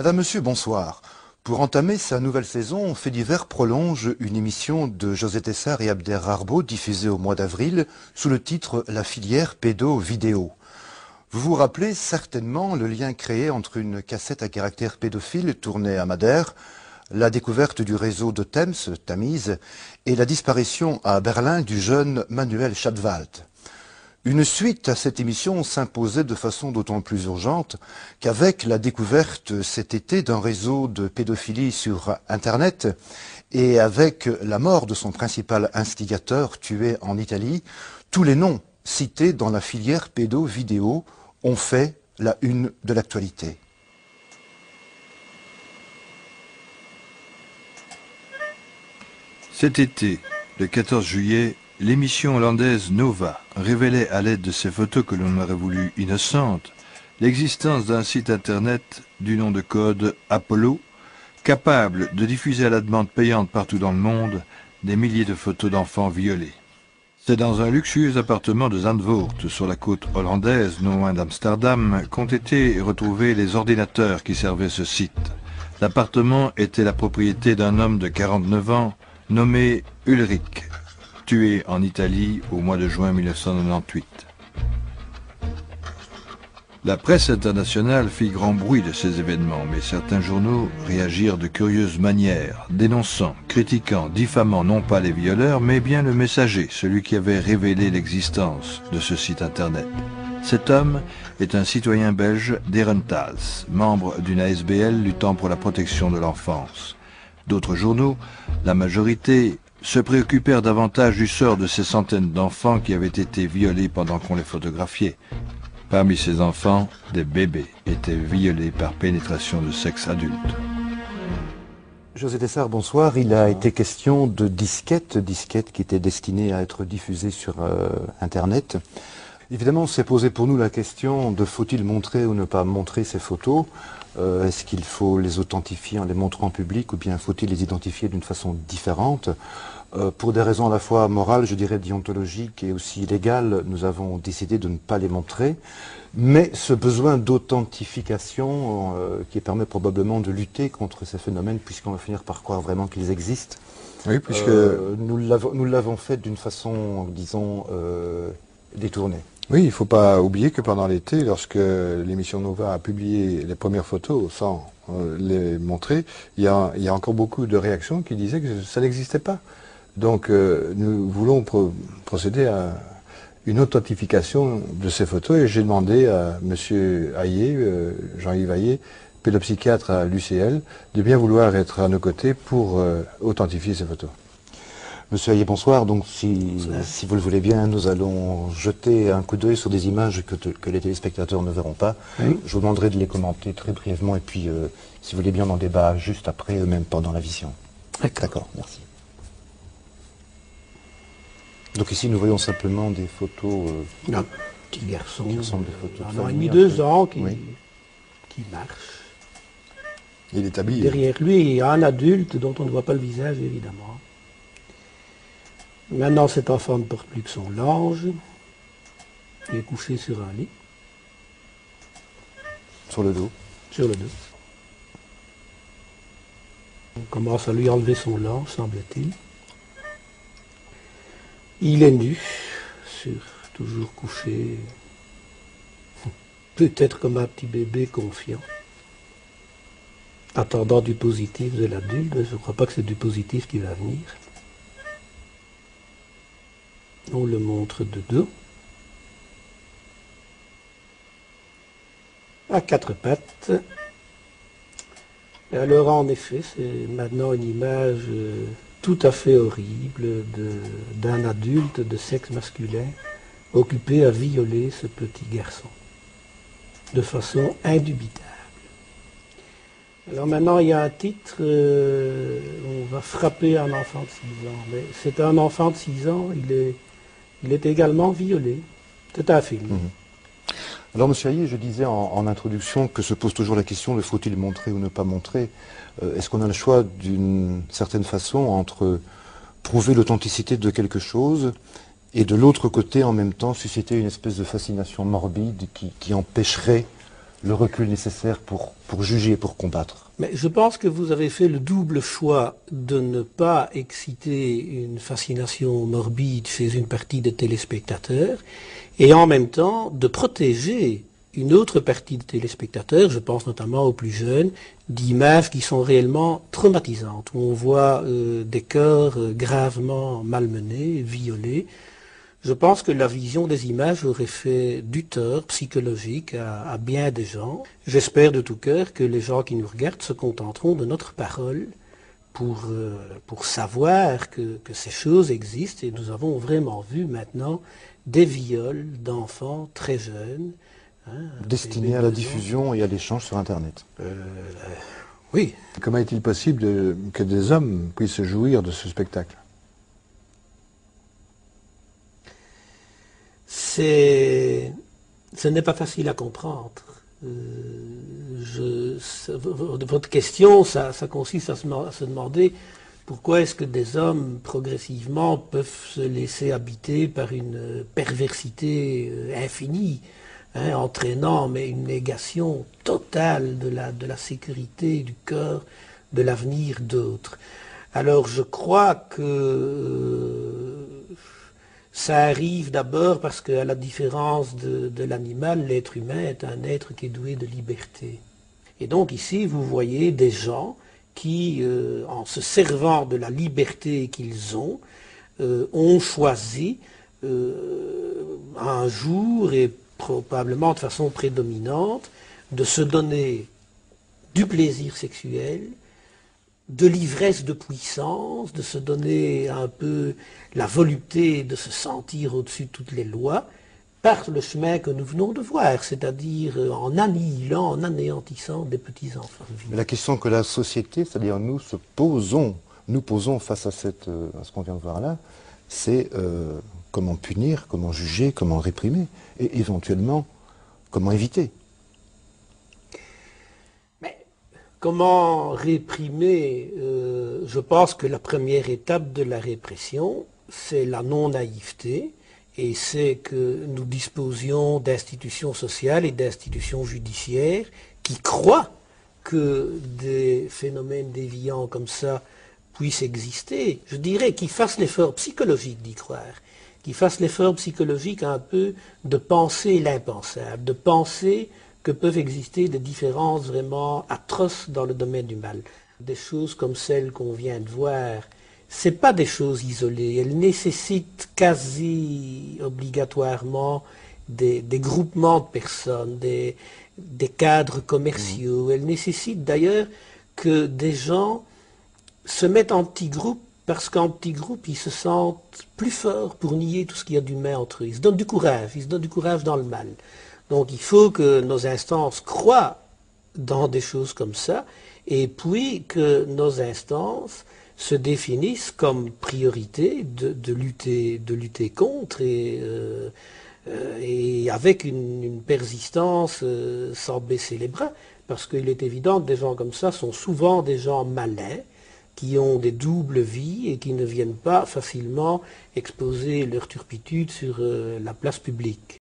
Madame, Monsieur, bonsoir. Pour entamer sa nouvelle saison, Fait divers prolonge une émission de José Tessar et Abder Rarbo diffusée au mois d'avril sous le titre La filière pédo-vidéo. Vous vous rappelez certainement le lien créé entre une cassette à caractère pédophile tournée à Madère, la découverte du réseau de Thames, Tamise, et la disparition à Berlin du jeune Manuel Schadwald. Une suite à cette émission s'imposait de façon d'autant plus urgente qu'avec la découverte cet été d'un réseau de pédophilie sur Internet et avec la mort de son principal instigateur tué en Italie, tous les noms cités dans la filière pédo-vidéo ont fait la une de l'actualité. Cet été, le 14 juillet, l'émission hollandaise Nova révélait à l'aide de ces photos que l'on aurait voulu innocentes l'existence d'un site internet du nom de code Apollo, capable de diffuser à la demande payante partout dans le monde des milliers de photos d'enfants violés. C'est dans un luxueux appartement de Zandvoort, sur la côte hollandaise, non loin d'Amsterdam, qu'ont été retrouvés les ordinateurs qui servaient ce site. L'appartement était la propriété d'un homme de 49 ans, nommé Ulrich, tué en Italie au mois de juin 1998. La presse internationale fit grand bruit de ces événements, mais certains journaux réagirent de curieuses manières, dénonçant, critiquant, diffamant non pas les violeurs, mais bien le messager, celui qui avait révélé l'existence de ce site internet. Cet homme est un citoyen belge d'Herentals, membre d'une ASBL luttant pour la protection de l'enfance. D'autres journaux, la majorité, se préoccupèrent davantage du sort de ces centaines d'enfants qui avaient été violés pendant qu'on les photographiait. Parmi ces enfants, des bébés étaient violés par pénétration de sexe adulte. José Tessar, bonsoir. Il a été question de disquettes qui étaient destinées à être diffusées sur Internet. Évidemment, s'est posé pour nous la question de faut-il montrer ou ne pas montrer ces photos. Est-ce qu'il faut les authentifier en les montrant en public ou bien faut-il les identifier d'une façon différente? Pour des raisons à la fois morales, je dirais déontologiques et aussi légales, nous avons décidé de ne pas les montrer. Mais ce besoin d'authentification qui permet probablement de lutter contre ces phénomènes, puisqu'on va finir par croire vraiment qu'ils existent, Oui, puisque nous l'avons fait d'une façon, disons, détournée. Oui, il ne faut pas oublier que pendant l'été, lorsque l'émission Nova a publié les premières photos sans les montrer, il y a encore beaucoup de réactions qui disaient que ça n'existait pas. Donc nous voulons procéder à une authentification de ces photos et j'ai demandé à M. Hayé, Jean-Yves Hayé, pédopsychiatre à l'UCL, de bien vouloir être à nos côtés pour authentifier ces photos. Monsieur Hayé, bonsoir. Donc, si vous le voulez bien, nous allons jeter un coup d'œil sur des images que les téléspectateurs ne verront pas. Oui. Je vous demanderai de les commenter très brièvement et puis, si vous voulez bien, on en débat juste après, même pendant la vision. D'accord, merci. Donc ici, nous voyons simplement des photos... Un petit garçon qui ressemble des photos de d'un an et famille, demi, en 2 fait. ans qui marche. Il est habillé. Derrière lui, il y a un adulte dont on ne voit pas le visage, évidemment. Maintenant, cet enfant ne porte plus que son linge. Il est couché sur un lit, Sur le dos. sur le dos. On commence à lui enlever son linge, semble-t-il. Il est nu, toujours couché, peut-être comme un petit bébé confiant, attendant du positif de l'adulte, mais je ne crois pas que c'est du positif qui va venir. On le montre de dos, à quatre pattes. Et alors en effet, c'est maintenant une image tout à fait horrible d'un adulte de sexe masculin occupé à violer ce petit garçon de façon indubitable. Alors maintenant, il y a un titre, on va frapper un enfant de 6 ans, mais c'est un enfant de 6 ans, il est également violé. C'est un film. Alors, monsieur Hayé, je disais en introduction que se pose toujours la question de faut-il montrer ou ne pas montrer. Est-ce qu'on a le choix d'une certaine façon entre prouver l'authenticité de quelque chose et de l'autre côté en même temps susciter une espèce de fascination morbide qui empêcherait le recul nécessaire pour juger, pour combattre? Mais je pense que vous avez fait le double choix de ne pas exciter une fascination morbide chez une partie des téléspectateurs et en même temps de protéger une autre partie des téléspectateurs, je pense notamment aux plus jeunes, d'images qui sont réellement traumatisantes, où on voit des cœurs gravement malmenés, violés. Je pense que la vision des images aurait fait du tort psychologique à bien des gens. J'espère de tout cœur que les gens qui nous regardent se contenteront de notre parole pour savoir que ces choses existent. Et nous avons vraiment vu maintenant des viols d'enfants très jeunes. Destinés à la diffusion et à l'échange sur Internet. Oui. Comment est-il possible que des hommes puissent jouir de ce spectacle? Ce n'est pas facile à comprendre. Votre question, ça consiste à se demander pourquoi est-ce que des hommes progressivement peuvent se laisser habiter par une perversité infinie, entraînant une négation totale de la sécurité du cœur, de l'avenir d'autres. Alors je crois que ça arrive d'abord parce qu'à la différence de l'animal, l'être humain est un être qui est doué de liberté. Et donc ici, vous voyez des gens qui, en se servant de la liberté qu'ils ont choisi un jour et probablement de façon prédominante de se donner du plaisir sexuel, de l'ivresse de puissance, de se donner un peu la volupté de se sentir au-dessus de toutes les lois, par le chemin que nous venons de voir, c'est-à-dire en annihilant, en anéantissant des petits enfants vivants. La question que la société, c'est-à-dire nous posons face à ce qu'on vient de voir là, c'est comment punir, comment juger, comment réprimer, et éventuellement comment éviter. Comment réprimer? Je pense que la première étape de la répression, c'est la non-naïveté, et c'est que nous disposions d'institutions sociales et d'institutions judiciaires qui croient que des phénomènes déviants comme ça puissent exister. Je dirais qu'ils fassent l'effort psychologique d'y croire, qu'ils fassent l'effort psychologique un peu de penser l'impensable, de penser que peuvent exister des différences vraiment atroces dans le domaine du mal. Des choses comme celles qu'on vient de voir, c'est pas des choses isolées, elles nécessitent quasi obligatoirement des groupements de personnes, des cadres commerciaux. Elles nécessitent d'ailleurs que des gens se mettent en petits groupes parce qu'en petits groupes, ils se sentent plus forts pour nier tout ce qu'il y a d'humain entre eux. Ils se donnent du courage dans le mal. Donc il faut que nos instances croient dans des choses comme ça, et puis que nos instances se définissent comme priorité de lutter contre, et avec une persistance sans baisser les bras, parce qu'il est évident que des gens comme ça sont souvent des gens malins, qui ont des doubles vies et qui ne viennent pas facilement exposer leur turpitude sur la place publique.